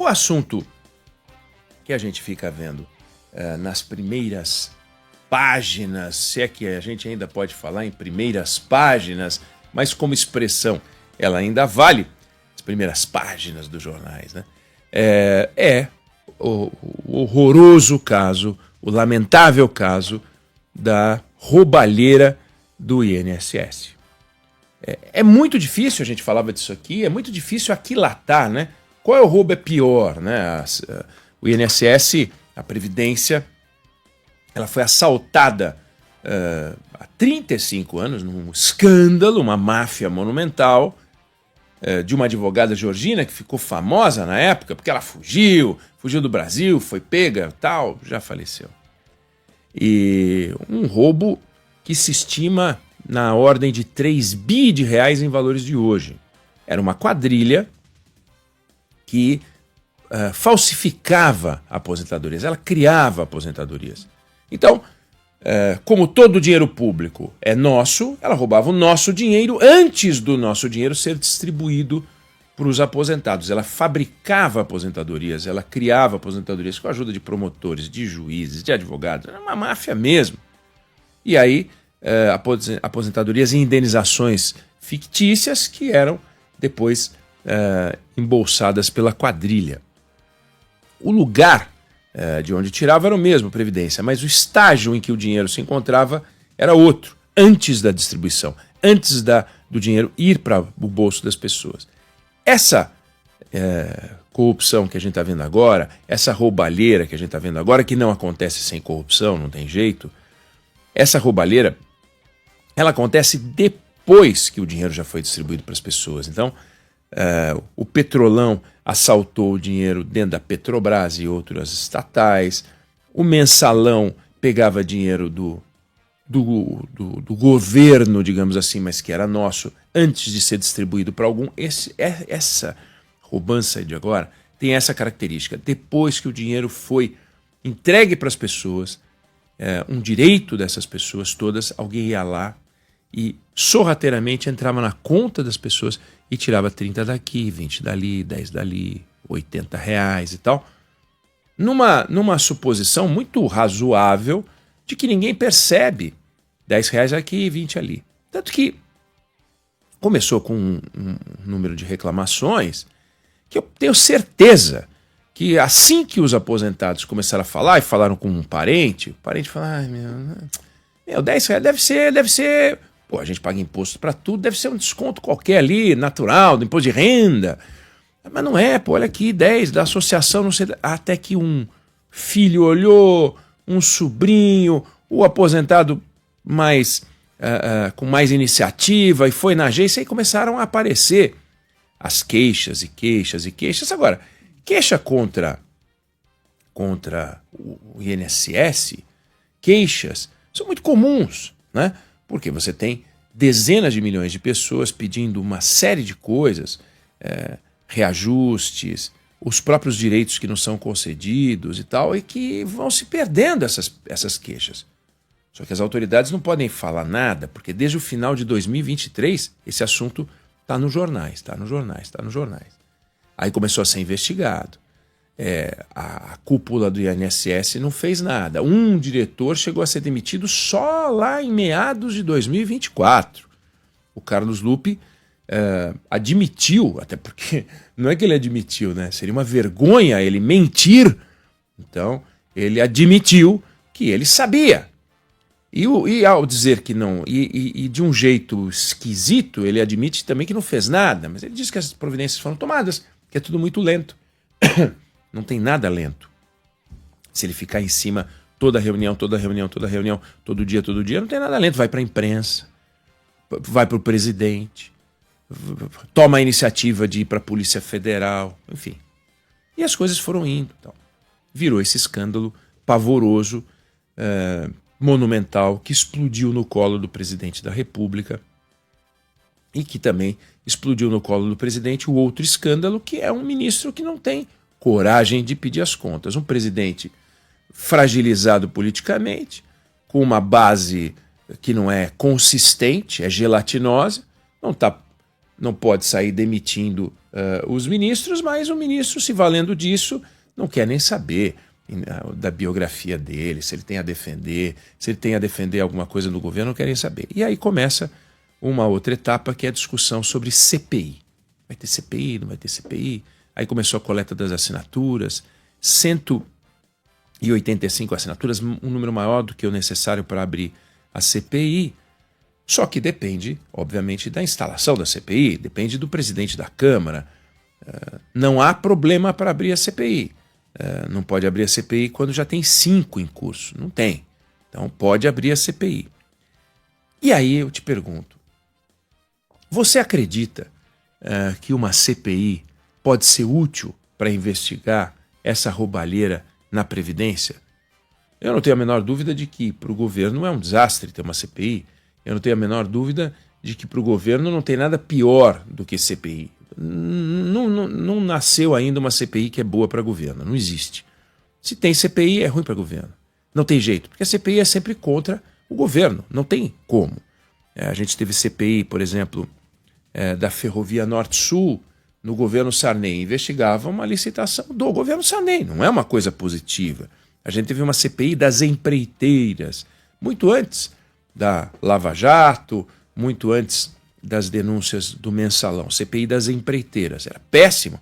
O assunto que a gente fica vendo nas primeiras páginas, se é que a gente ainda pode falar em primeiras páginas, mas como expressão ela ainda vale, as primeiras páginas dos jornais, né? O horroroso caso, o lamentável caso da roubalheira do INSS. É muito difícil, a gente falava disso aqui, é muito difícil aquilatar, né? Qual é o roubo é pior, né? O INSS, a Previdência, ela foi assaltada há 35 anos num escândalo, uma máfia monumental, de uma advogada georgina que ficou famosa na época, porque ela fugiu do Brasil, foi pega, tal, já faleceu. E um roubo que se estima na ordem de 3 bi de reais em valores de hoje. Era uma quadrilha que falsificava aposentadorias, ela criava aposentadorias. Então, como todo o dinheiro público é nosso, ela roubava o nosso dinheiro antes do nosso dinheiro ser distribuído para os aposentados. Ela fabricava aposentadorias, ela criava aposentadorias com a ajuda de promotores, de juízes, de advogados. Era uma máfia mesmo. E aí, aposentadorias e indenizações fictícias que eram depois embolsadas pela quadrilha. O lugar de onde tirava era o mesmo, Previdência, mas o estágio em que o dinheiro se encontrava era outro, antes da distribuição, antes do dinheiro ir para o bolso das pessoas. Essa corrupção que a gente está vendo agora, essa roubalheira que a gente está vendo agora, que não acontece sem corrupção, não tem jeito, essa roubalheira, ela acontece depois que o dinheiro já foi distribuído para as pessoas. Então, o Petrolão assaltou o dinheiro dentro da Petrobras e outras estatais, o Mensalão pegava dinheiro do governo, digamos assim, mas que era nosso, antes de ser distribuído para algum. Essa roubança de agora tem essa característica. Depois que o dinheiro foi entregue para as pessoas, um direito dessas pessoas todas, alguém ia lá e sorrateiramente entrava na conta das pessoas e tirava 30 daqui, 20 dali, 10 dali, 80 reais e tal, numa suposição muito razoável de que ninguém percebe 10 reais aqui e 20 ali. Tanto que começou com um número de reclamações que eu tenho certeza que assim que os aposentados começaram a falar e falaram com um parente, o parente falou, meu, 10 reais deve ser, pô, a gente paga imposto para tudo, deve ser um desconto qualquer ali, natural, do imposto de renda. Mas não é, pô, olha aqui, 10 da associação, não sei, até que um filho olhou, um sobrinho, o aposentado com mais iniciativa e foi na agência e começaram a aparecer as queixas e queixas e queixas. Agora, queixa contra o INSS, queixas, são muito comuns, né? Porque você tem dezenas de milhões de pessoas pedindo uma série de coisas, reajustes, os próprios direitos que não são concedidos e tal, e que vão se perdendo essas queixas. Só que as autoridades não podem falar nada, porque desde o final de 2023 esse assunto está nos jornais. Aí começou a ser investigado. A cúpula do INSS não fez nada. Um diretor chegou a ser demitido só lá em meados de 2024. O Carlos Lupe admitiu, até porque não é que ele admitiu, né? Seria uma vergonha ele mentir. Então, ele admitiu que ele sabia. E ao dizer que não, e de um jeito esquisito, ele admite também que não fez nada, mas ele diz que as providências foram tomadas, que é tudo muito lento. Não tem nada lento. Se ele ficar em cima toda reunião, todo dia, não tem nada lento. Vai para a imprensa, vai para o presidente, toma a iniciativa de ir para a Polícia Federal, enfim. E as coisas foram indo. Então, virou esse escândalo pavoroso, monumental, que explodiu no colo do presidente da República e que também explodiu no colo do presidente o outro escândalo, que é um ministro que não tem coragem de pedir as contas. Um presidente fragilizado politicamente, com uma base que não é consistente, é gelatinosa, não está não pode sair demitindo os ministros, mas o ministro, se valendo disso, não quer nem saber da biografia dele, se ele tem a defender, se ele tem a defender alguma coisa no governo, não quer nem saber. E aí começa uma outra etapa, que é a discussão sobre CPI. Vai ter CPI, não vai ter CPI? Aí começou a coleta das assinaturas, 185 assinaturas, um número maior do que o necessário para abrir a CPI. Só que depende, obviamente, da instalação da CPI, depende do presidente da Câmara. Não há problema para abrir a CPI. Não pode abrir a CPI quando já tem 5 em curso. Não tem. Então pode abrir a CPI. E aí eu te pergunto, você acredita que uma CPI pode ser útil para investigar essa roubalheira na Previdência? Eu não tenho a menor dúvida de que para o governo é um desastre ter uma CPI. Eu não tenho a menor dúvida de que para o governo não tem nada pior do que CPI. Não nasceu ainda uma CPI que é boa para governo, não existe. Se tem CPI, é ruim para governo. Não tem jeito, porque a CPI é sempre contra o governo, não tem como. A gente teve CPI, por exemplo, da Ferrovia Norte-Sul, no governo Sarney, investigava uma licitação do governo Sarney, não é uma coisa positiva. A gente teve uma CPI das empreiteiras, muito antes da Lava Jato, muito antes das denúncias do Mensalão, CPI das empreiteiras. Era péssimo.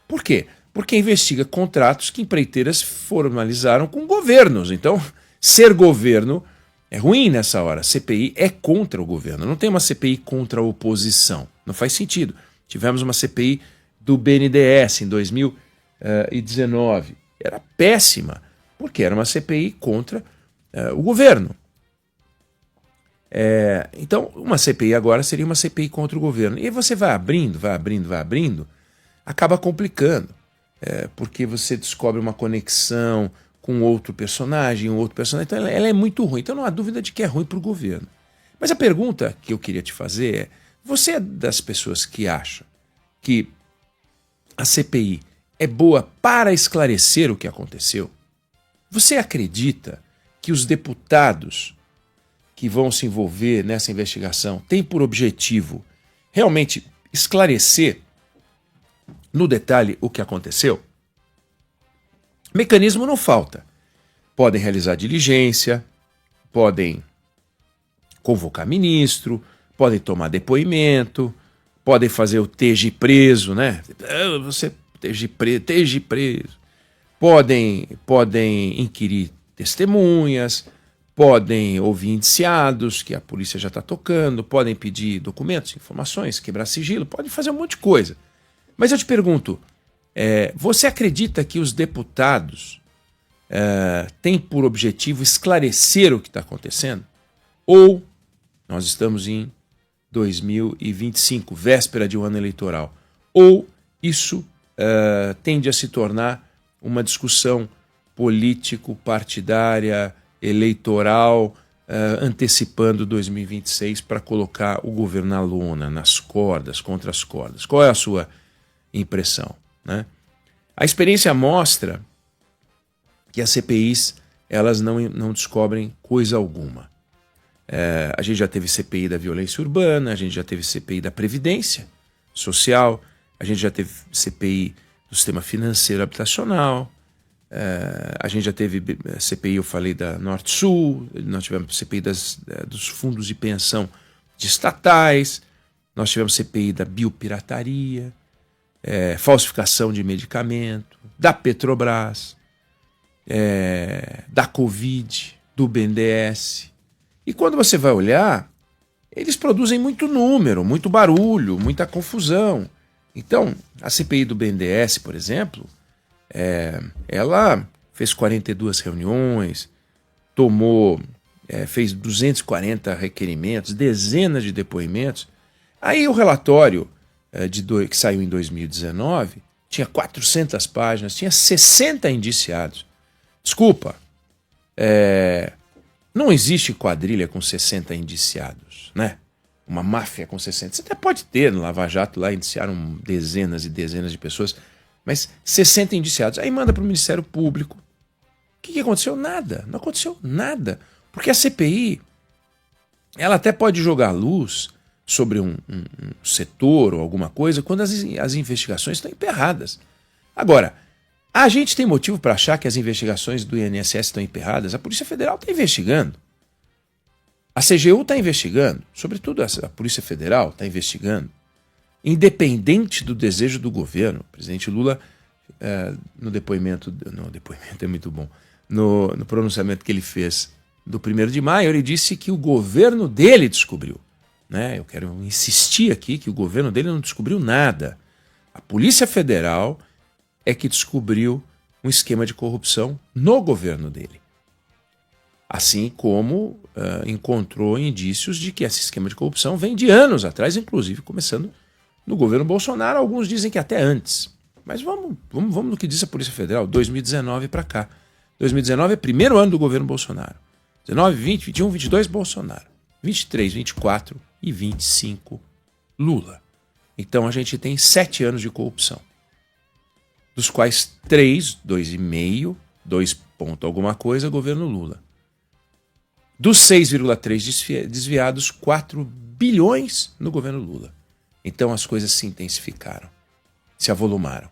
Por quê? Porque investiga contratos que empreiteiras formalizaram com governos. Então, ser governo é ruim nessa hora. CPI é contra o governo. Não tem uma CPI contra a oposição. Não faz sentido. Tivemos uma CPI do BNDES em 2019. Era péssima, porque era uma CPI contra o governo. Então, uma CPI agora seria uma CPI contra o governo. E aí você vai abrindo, acaba complicando, porque você descobre uma conexão com outro personagem. Então ela é muito ruim. Então não há dúvida de que é ruim para o governo. Mas a pergunta que eu queria te fazer é, você é das pessoas que acha que a CPI é boa para esclarecer o que aconteceu? Você acredita que os deputados que vão se envolver nessa investigação têm por objetivo realmente esclarecer no detalhe o que aconteceu? Mecanismo não falta. Podem realizar diligência, podem convocar ministro, podem tomar depoimento, podem fazer o esteja preso, né? Você esteja preso. Podem inquirir testemunhas, podem ouvir indiciados, que a polícia já está tocando, podem pedir documentos, informações, quebrar sigilo, podem fazer um monte de coisa. Mas eu te pergunto, você acredita que os deputados têm por objetivo esclarecer o que está acontecendo? Ou nós estamos em 2025, véspera de um ano eleitoral, ou isso tende a se tornar uma discussão político-partidária, eleitoral, antecipando 2026 para colocar o governo na lona, nas cordas, contra as cordas? Qual é a sua impressão, né? A experiência mostra que as CPIs elas não descobrem coisa alguma. A gente já teve CPI da violência urbana, a gente já teve CPI da Previdência Social, a gente já teve CPI do sistema financeiro habitacional, a gente já teve CPI, eu falei, da Norte-Sul, nós tivemos CPI dos fundos de pensão de estatais, nós tivemos CPI da biopirataria, falsificação de medicamento, da Petrobras, da Covid, do BNDES. E quando você vai olhar, eles produzem muito número, muito barulho, muita confusão. Então, a CPI do BNDES, por exemplo, ela fez 42 reuniões, fez 240 requerimentos, dezenas de depoimentos. Aí o relatório que saiu em 2019 tinha 400 páginas, tinha 60 indiciados. Desculpa, não existe quadrilha com 60 indiciados, né? Uma máfia com 60. Você até pode ter no Lava Jato, lá indiciaram dezenas e dezenas de pessoas, mas 60 indiciados. Aí manda para o Ministério Público. O que aconteceu? Nada. Não aconteceu nada. Porque a CPI, ela até pode jogar luz sobre um setor ou alguma coisa quando as investigações estão emperradas. Agora, a gente tem motivo para achar que as investigações do INSS estão emperradas? A Polícia Federal está investigando. A CGU está investigando. Sobretudo a Polícia Federal está investigando. Independente do desejo do governo. O presidente Lula, no depoimento é muito bom, no pronunciamento que ele fez do 1º de maio, ele disse que o governo dele descobriu. Né? Eu quero insistir aqui que o governo dele não descobriu nada. A Polícia Federal é que descobriu um esquema de corrupção no governo dele. Assim como encontrou indícios de que esse esquema de corrupção vem de anos atrás, inclusive começando no governo Bolsonaro. Alguns dizem que até antes. Mas vamos no que diz a Polícia Federal, 2019 para cá. 2019 é o primeiro ano do governo Bolsonaro. 19, 20, 21, 22, Bolsonaro. 23, 24 e 25, Lula. Então a gente tem 7 anos de corrupção. Dos quais 3, 2,5, 2 ponto alguma coisa, governo Lula. Dos 6,3 desviados, 4 bilhões no governo Lula. Então as coisas se intensificaram, se avolumaram.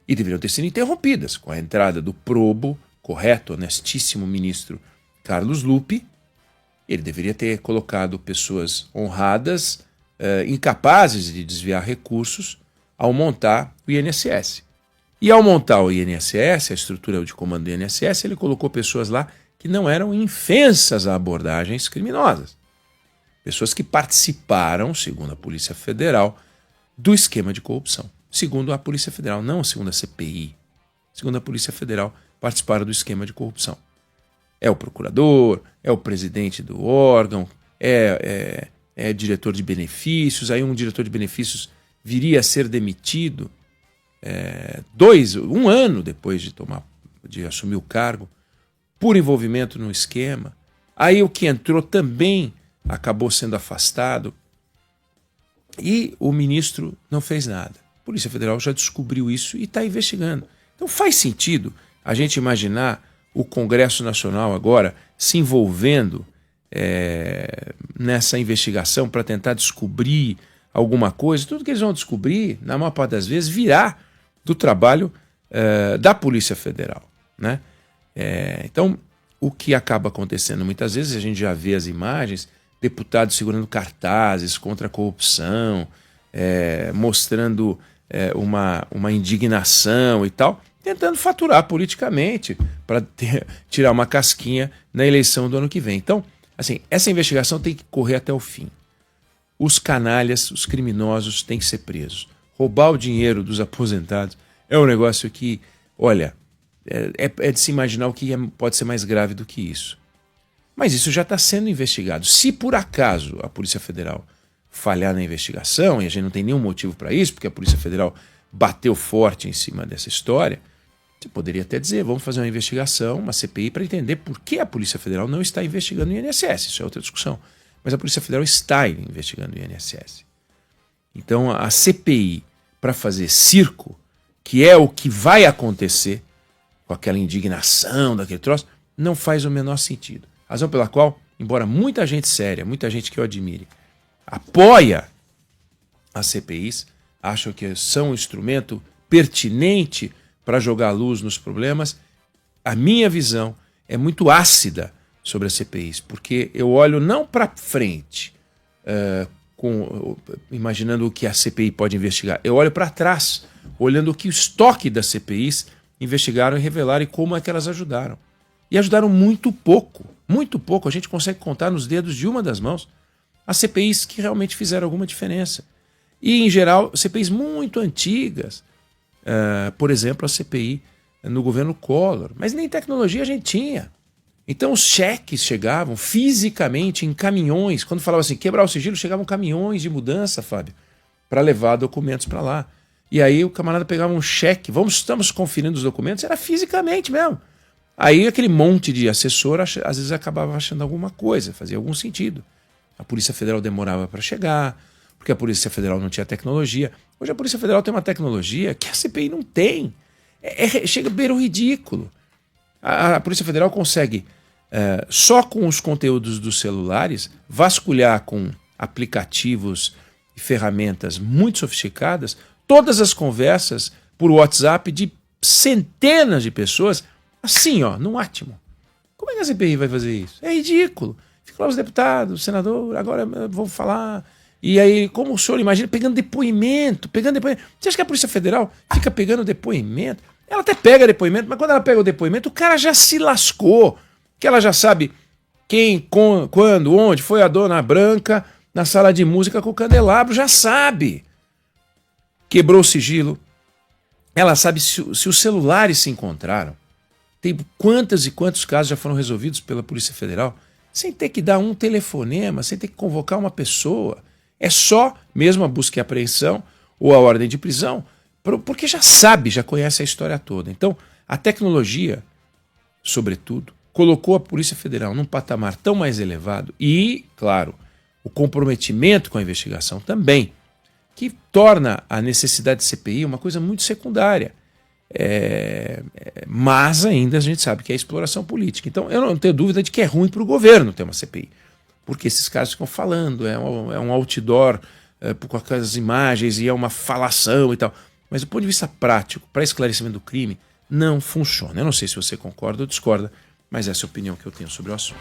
E deveriam ter sido interrompidas com a entrada do probo, correto, honestíssimo ministro Carlos Lupe. Ele deveria ter colocado pessoas honradas, incapazes de desviar recursos, ao montar o INSS. E ao montar o INSS, a estrutura de comando do INSS, ele colocou pessoas lá que não eram infensas a abordagens criminosas. Pessoas que participaram, segundo a Polícia Federal, do esquema de corrupção. Segundo a Polícia Federal, não segundo a CPI. Segundo a Polícia Federal, participaram do esquema de corrupção. É o procurador, é o presidente do órgão, é diretor de benefícios. Aí um diretor de benefícios viria a ser demitido 1 ano depois de assumir o cargo, por envolvimento no esquema. Aí o que entrou também acabou sendo afastado. E o ministro não fez nada. A Polícia Federal já descobriu isso e está investigando. Então faz sentido a gente imaginar o Congresso Nacional agora se envolvendo nessa investigação para tentar descobrir alguma coisa. Tudo que eles vão descobrir, na maior parte das vezes, virá do trabalho da Polícia Federal. Né? Então, o que acaba acontecendo muitas vezes, a gente já vê as imagens, deputados segurando cartazes contra a corrupção, mostrando uma indignação e tal, tentando faturar politicamente para tirar uma casquinha na eleição do ano que vem. Então, assim, essa investigação tem que correr até o fim. Os canalhas, os criminosos têm que ser presos. Roubar o dinheiro dos aposentados é um negócio que, olha, é de se imaginar o que pode ser mais grave do que isso. Mas isso já está sendo investigado. Se por acaso a Polícia Federal falhar na investigação, e a gente não tem nenhum motivo para isso, porque a Polícia Federal bateu forte em cima dessa história, você poderia até dizer, vamos fazer uma investigação, uma CPI, para entender por que a Polícia Federal não está investigando o INSS. Isso é outra discussão. Mas a Polícia Federal está investigando o INSS. Então a CPI, para fazer circo, que é o que vai acontecer com aquela indignação daquele troço, não faz o menor sentido. Razão pela qual, embora muita gente séria, muita gente que eu admire, apoia as CPIs, acham que são um instrumento pertinente para jogar luz nos problemas, a minha visão é muito ácida sobre as CPIs, porque eu olho não para frente, imaginando o que a CPI pode investigar, eu olho para trás, olhando o que o estoque das CPIs investigaram e revelaram e como é que elas ajudaram. E ajudaram muito pouco, a gente consegue contar nos dedos de uma das mãos as CPIs que realmente fizeram alguma diferença. E, em geral, CPIs muito antigas, por exemplo, a CPI no governo Collor, mas nem tecnologia a gente tinha. Então os cheques chegavam fisicamente em caminhões, quando falava assim, quebrar o sigilo, chegavam caminhões de mudança, Fábio, para levar documentos para lá. E aí o camarada pegava um cheque, estamos conferindo os documentos, era fisicamente mesmo. Aí aquele monte de assessor às vezes acabava achando alguma coisa, fazia algum sentido. A Polícia Federal demorava para chegar, porque a Polícia Federal não tinha tecnologia. Hoje a Polícia Federal tem uma tecnologia que a CPI não tem. Chega a beira o ridículo. A Polícia Federal consegue, só com os conteúdos dos celulares, vasculhar com aplicativos e ferramentas muito sofisticadas, todas as conversas por WhatsApp de centenas de pessoas, assim, ó, no átimo. Como é que a CPI vai fazer isso? É ridículo. Fica lá os deputados, o senador, agora vou falar. E aí, como o senhor imagina, pegando depoimento. Você acha que a Polícia Federal fica pegando depoimento? Ela até pega depoimento, mas quando ela pega o depoimento, o cara já se lascou. Que ela já sabe quem, quando, onde foi a dona Branca na sala de música com o candelabro, já sabe. Quebrou o sigilo. Ela sabe se os celulares se encontraram. Tem quantos e quantos casos já foram resolvidos pela Polícia Federal sem ter que dar um telefonema, sem ter que convocar uma pessoa. É só mesmo a busca e apreensão ou a ordem de prisão, porque já sabe, já conhece a história toda. Então, a tecnologia, sobretudo, colocou a Polícia Federal num patamar tão mais elevado e, claro, o comprometimento com a investigação também, que torna a necessidade de CPI uma coisa muito secundária. Mas ainda a gente sabe que é exploração política. Então eu não tenho dúvida de que é ruim para o governo ter uma CPI, porque esses casos ficam falando, é um outdoor com aquelas imagens e é uma falação e tal. Mas do ponto de vista prático, para esclarecimento do crime, não funciona. Eu não sei se você concorda ou discorda, mas essa é a opinião que eu tenho sobre o assunto.